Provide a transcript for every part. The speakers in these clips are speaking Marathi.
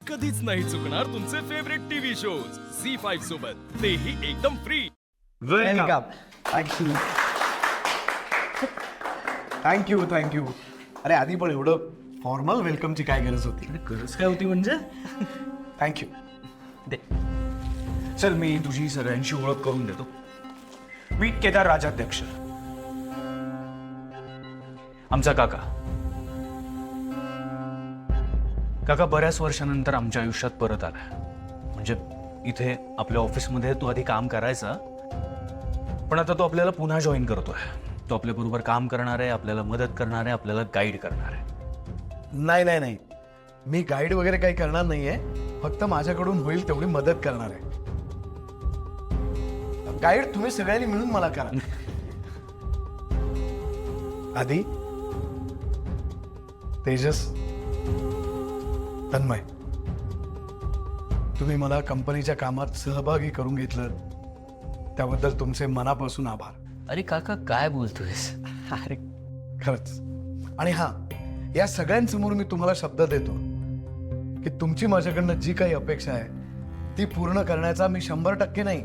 कधीच नाही चुकणार तुमचे फेवरेट टीव्ही शोज झी5 सोबत, तेही एकदम फ्री. वेलकम. Thank you thank you. अरे आधी पण एवढं फॉर्मल वेलकमची काय गरज होती? गरज काय होती म्हणजे? थँक्यू. दे. चल मी तुझी सगळ्यांची ओळख करून देतो. मी केदार राजाध्यक्ष, आमचा काका. काका बऱ्याच वर्षानंतर आमच्या आयुष्यात परत आला. म्हणजे इथे आपल्या ऑफिसमध्ये तो आधी काम करायचा, पण आता तो आपल्याला पुन्हा जॉईन करतोय. तो आपल्याबरोबर काम करणार आहे, आपल्याला मदत करणार आहे, आपल्याला गाईड करणार आहे. नाही नाही नाही, मी गाईड वगैरे काही करणार नाहीये. फक्त माझ्याकडून होईल तेवढी मदत करणार आहे. गाईड तुम्ही सगळ्यांनी मिळून मला करा. आधी तेजस, तन्मय, तुम्ही मला कंपनीच्या कामात सहभागी करून घेतलं त्याबद्दल तुमचे मनापासून आभार. अरे काका काय बोलतोयस? अरे खरंच. आणि हा, या सगळ्यांसमोर मी तुम्हाला शब्द देतो की तुमची माझ्याकडनं जी काही अपेक्षा आहे ती पूर्ण करण्याचा मी 100% नाही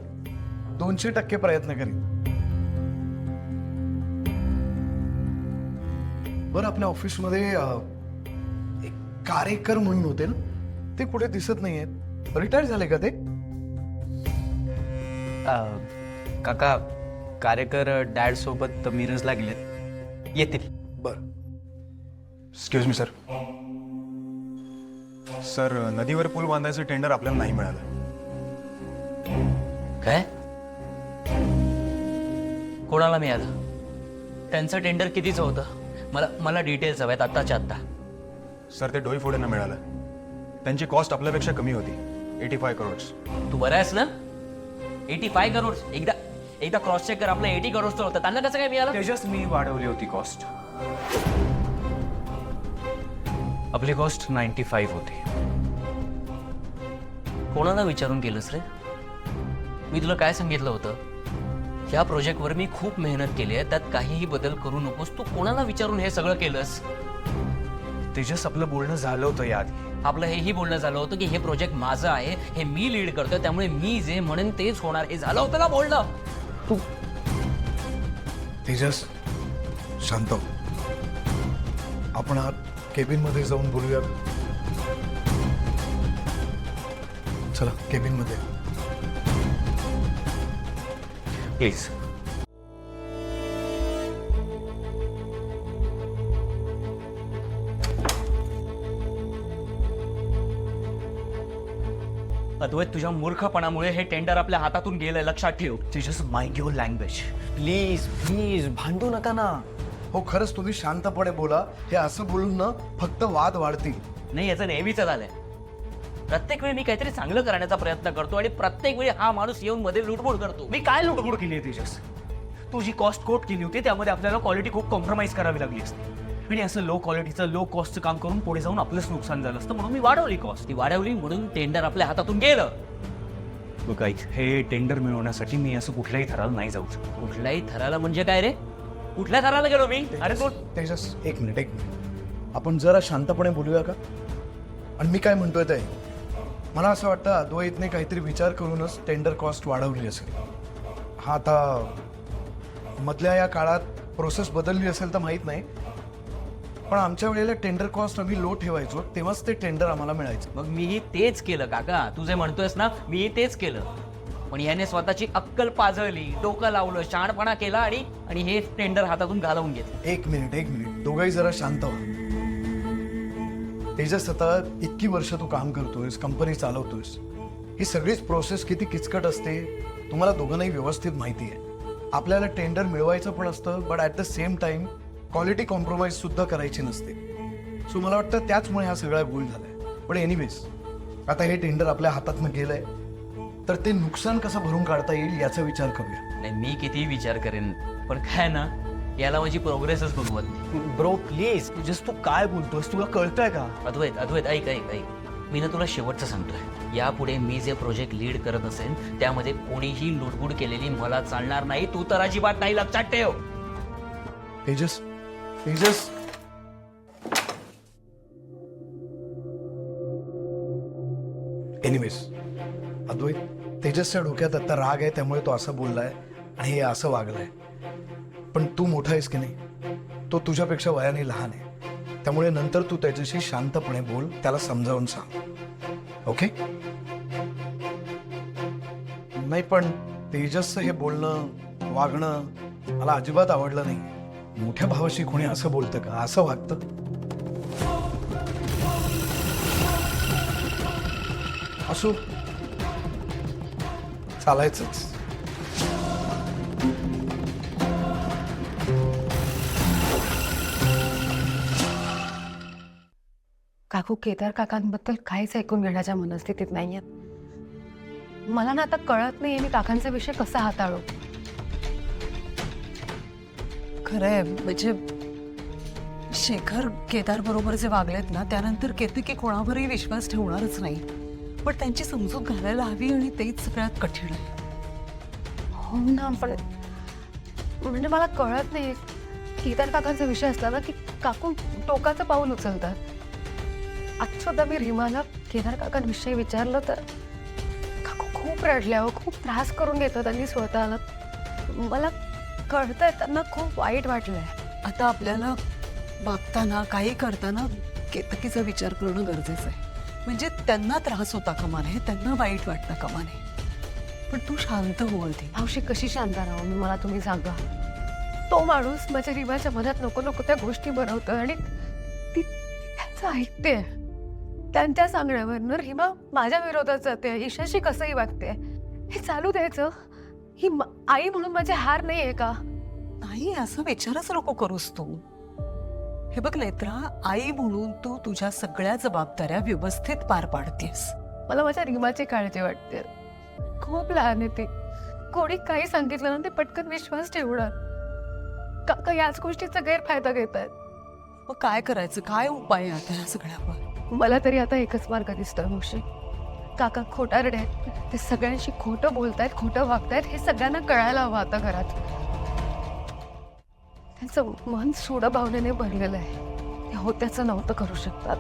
200% प्रयत्न करीन. बरं, आपल्या ऑफिसमध्ये एक कारेकर म्हणून होते ना, ते कुठे दिसत नाहीयेत. रिटायर झाले का ते? काका कार्यकर डॅड सोबत मिरजला गेलेत, येतील. बरं. Excuse me sir. सर, नदीवर पूल बांधायचं टेंडर आपल्याला नाही मिळालं. काय? कोणाला मिळालं? त्यांचं टेंडर कितीचं होतं? मला डिटेल्स हव्यात आत्ताच्या आत्ता. सर, ते डोईफोडेंना मिळालं. त्यांची कॉस्ट आपल्यापेक्षा कमी होती, 85 करोड्स. तू बरा आहेस ना? 85 करोड. एकदा क्रॉस चेक कर. आपलं 80 करोडचं होतं, त्यांना कसं काय मिळालं? तेजस, मी वाढवली होती कॉस्ट. आपली कॉस्ट 95 होती. कोणाला विचारून केलंस रे? मी तुला काय सांगितलं होतं? या प्रोजेक्टवर मी खूप मेहनत केली आहे, त्यात काहीही बदल करू नकोस. तू कोणाला विचारून हे सगळं केलंस? तेजस, आपलं बोलणं झालं होतं याआधी. आपलं हेही बोलणं झालं होतं की हे प्रोजेक्ट माझं आहे, हे मी लीड करतोय, त्यामुळे मी जे म्हणेन तेच होणार. हे झालं होतं ना बोलणं? तू तेजस, शांत हो. आपण केबिन मध्ये जाऊन बोलूया. चला केबिन मध्ये. प्लीज. अद्वैत, तुझ्या मूर्खपणामुळे हे टेंडर आपल्या हातातून गेलंय, लक्षात ठेव. Tejas, mind your language. Please please भांडू नका ना. हो, खरंच तुम्ही शांतपणे बोला. हे असं बोलून ना फक्त वाद वाढतील. नाही, याचं नेहमीच झालंय. प्रत्येक वेळी मी काहीतरी चांगलं करण्याचा प्रयत्न करतो आणि प्रत्येक वेळी हा माणूस येऊन मध्ये लुटबुड करतो. मी काय लुटबुड केली आहे तेजस? तू जी कॉस्ट कोट केली होती त्यामध्ये आपल्याला क्वालिटी खूप कॉम्प्रोमाइज करावी लागली असती, आणि असं लो क्वालिटीचं लो कॉस्टचं काम करून पुढे जाऊन आपलंच नुकसान झालं असतं, म्हणून मी वाढवली कॉस्ट. ती वाढवली म्हणून टेंडर आपल्या हातातून गेलं. बघ ऐक, हे टेंडर मिळवण्यासाठी मी असं कुठल्याही थराला नाही जाऊ शकत. कुठल्याही थराला म्हणजे काय रे? कुठल्या थराला गेलो मी? अरे तो तेजस, एक मिनिट. आपण जरा शांतपणे बोलूया का? आणि मी काय म्हणतोय ते, मला असं वाटतं अद्वैतने काहीतरी विचार करूनच टेंडर कॉस्ट वाढवली असेल. हा, आता मधल्या या काळात प्रोसेस बदलली असेल तर माहीत नाही, पण आमच्या वेळेला टेंडर कॉस्ट आम्ही लो ठेवायचो, तेव्हाच ते टेंडर आम्हाला मिळायचं. मग मीही तेच केलं काका. तू जे म्हणतोयस ना, मीही तेच केलं. पण याने स्वतःची अक्कल पाजळली, डोकं लावलं, शहाणपणा केला आणि हे टेंडर हातातून घालवून घेतलं. एक मिनिट. दोघंही जरा शांत व्हा. तेजस, आता इतकी वर्ष तू काम करतोयस, कंपनी चालवतोयस, ही सगळीच प्रोसेस किती किचकट असते तुम्हाला दोघांनाही व्यवस्थित माहिती आहे. आपल्याला टेंडर मिळवायचं पण असतं, but at the same time quality compromise सुद्धा करायची नसते. सो मला वाटतं त्याचमुळे हा सगळा भूल झालाय. पण एनिवेज, आता हे टेंडर आपल्या हातातनं गेलंय, तर ते नुकसान कसं भरून काढता येईल याचा विचार करूया. नाही, मी कितीही विचार करेन, पण काय ना, याला माझी प्रोग्रेसच बघवत नाही. ब्रो प्लीज, तेजस तू काय बोलतोस? तुला कळतंय का? अद्वैत ऐक. मी ना तुला शेवटचं सांगतोय, यापुढे मी जे प्रोजेक्ट लीड करत असेल त्यामध्ये कोणीही लुडबुड केलेली मला चालणार नाही. तू तर अजिबात नाही, लक्षात ठेव. तेजस, एनिवेज अद्वैत, तेजसच्या डोक्यात आता राग आहे, त्यामुळे तो असं बोललाय आणि हे असं वागलाय. पण तू मोठा आहेस की नाही, तो तुझ्यापेक्षा वयाने लहान आहे. त्यामुळे नंतर तू त्याच्याशी शांतपणे बोल, त्याला समजावून सांग. ओके? नाही पण तेजसचं हे बोलणं वागणं मला अजिबात आवडलं नाही. मोठ्या भावाशी कोणी असं बोलतं का, असं वागतं? असो, चालायचंच. काकू केदार काकांबद्दल काहीच ऐकून घेण्याच्या मनस्थितीत नाहीयेत. मला ना आता कळत नाहीये मी काकांचा विषय कसा हाताळू. खरंय, म्हणजे शेखर केदार बरोबर जे वागलेत ना, त्यानंतर केतकी कोणावरही विश्वास ठेवणारच नाही. पण त्यांची समजूत घालायला हवी आणि तेच सगळ्यात कठीण आहे. हो ना, पण म्हणजे मला कळत नाही केदार काकांचा विषय असला ना की काकू टोकाचं पाऊल उचलतात. आज सुद्धा मी रीमाला केदार काकांविषयी विचारलं तर काकू खूप रडल्या, खूप त्रास करून घेतात त्यांनी स्वतःला. मला कळतंय त्यांना खूप वाईट वाटलंय. आता आपल्याला वागताना काही करताना केतकीचा विचार करणं गरजेचं आहे. म्हणजे त्यांना त्रास होता कामा नये, त्यांना वाईट वाटता कामा नये. पण तू शांत हो आधी. मावशी कशी शांत राहू मी, मला तुम्ही सांगा. तो माणूस माझ्या रीमाच्या मनात नको नको त्या गोष्टी बनवतो आणि ती त्यांचं ऐकते. त्यांच्या सांगण्यावरनं रीमा माझ्या विरोधात जाते, ईशाशी कसंही वागते. हे चालू द्यायचं? ही आई म्हणून माझे हार नाही आहे का? नाही, असं विचारच नको करूस तू. हे बघ नेत्रा, आई म्हणून तू तुझ्या सगळ्या जबाबदाऱ्या व्यवस्थित पार पाडतेस. मला माझ्या रीमाची काळजी वाटते. खूप लहान आहे ती. कोणी काही सांगितलं ना ते पटकन विश्वास ठेवणार. काका याच गोष्टीचा गैरफायदा घेत आहेत. मग काय करायचं? काय उपाय आहे आता या सगळ्यावर? मला तरी आता एकच मार्ग दिसतोय मावशी. काका खोटारडे आहेत, ते सगळ्यांशी खोटं बोलतायत, खोटं वागतायत, हे सगळ्यांना कळायला हवं आता घरात. त्यांचं मन सोडा भावनेने भरलेलं आहे. ते होत्याचं नव्हतं करू शकतात.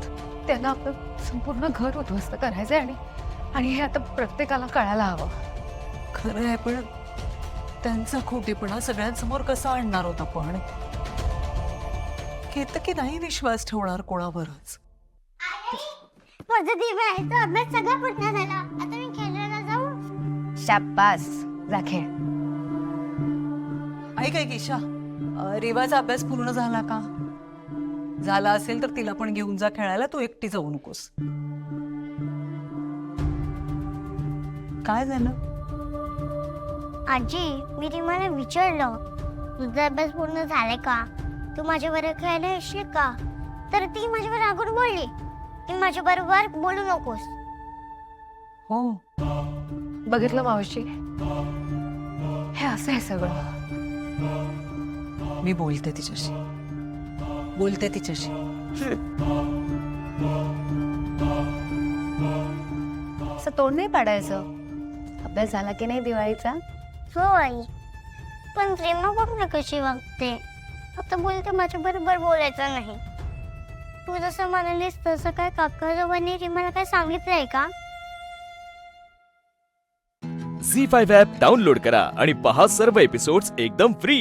त्यांना आपलं संपूर्ण घर उद्ध्वस्त करायचंय आणि हे आता प्रत्येकाला कळायला हवं. खरं आहे, पण त्यांचा खोटेपणा सगळ्यांसमोर कसा आणणार होता? पण केतकी नाही विश्वास ठेवणार कोणावरच. माझा दिवा आहे तो अभ्यास सगळा पूर्ण झाला. आता मी खेळायला जाऊ? शाबास, जा खेळ. ऐक ऐक ईशा, रिवाचा अभ्यास पूर्ण झाला का? झाला असेल तर तिला पण घेऊन जा खेळायला. तू एकटी जाऊ नकोस. काय झालं? आजी, मी रीमाला विचारलं तुझा अभ्यास पूर्ण झालाय का, तू माझ्याबरोबर खेळायला येशील का, तर ती माझ्यावर रागून बोलली की माझ्या बरोबर बोलू नकोस. हो, बघितलं मावशी, हे असं आहे सगळं. मी बोलते तिच्याशी. असं तोंड नाही पाडायचं. अभ्यास झाला की नाही दिवाळीचा? हो आई, पण रीमा बघ ना कशी वागते. आता बोलते माझ्या बरोबर बोलायचं नाही. तू जसं म्हणालीस तसं काय काकाजोबांनी रीमाला काय सांगितलंय का? झी 5 ॲप डाउनलोड करा आणि पहा सर्व एपिसोड्स एकदम फ्री.